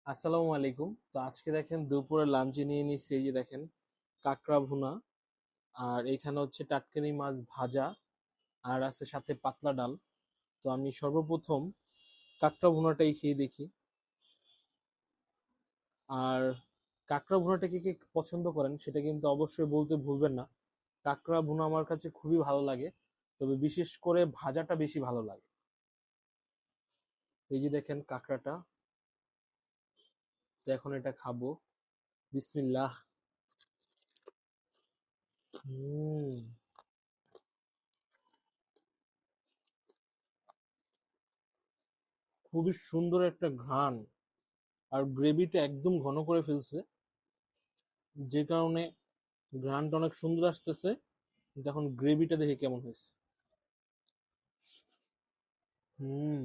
আসসালামু আলাইকুম। তো আজকে দেখেন দুপুরে লাঞ্চে নিয়ে নিচ্ছি, এই যে দেখেন কাঁকড়া ভুনা, আর এখানে হচ্ছে টাটকানি মাছ ভাজা, আর আছে সাথে পাতলা ডাল। তো আমি সর্বপ্রথম কাঁকড়া ভুনাটাই খেয়ে দেখি। আর কাঁকড়া ভুনাটা কে কে পছন্দ করেন সেটা কিন্তু অবশ্যই বলতে ভুলবেন না। কাঁকড়া ভুনা আমার কাছে খুবই ভালো লাগে, তবে বিশেষ করে ভাজাটা বেশি ভালো লাগে। এই যে দেখেন কাঁকড়াটা, তো এখন এটা খাবো। বিসমিল্লাহ। হুম, খুবই সুন্দর একটা ঘ্রাণ, আর গ্রেভিটা একদম ঘন করে ফেলছে, যে কারণে ঘ্রাণটা অনেক সুন্দর আসতেছে। কিন্তু এখন গ্রেভিটা দেখে কেমন হয়েছে। হুম,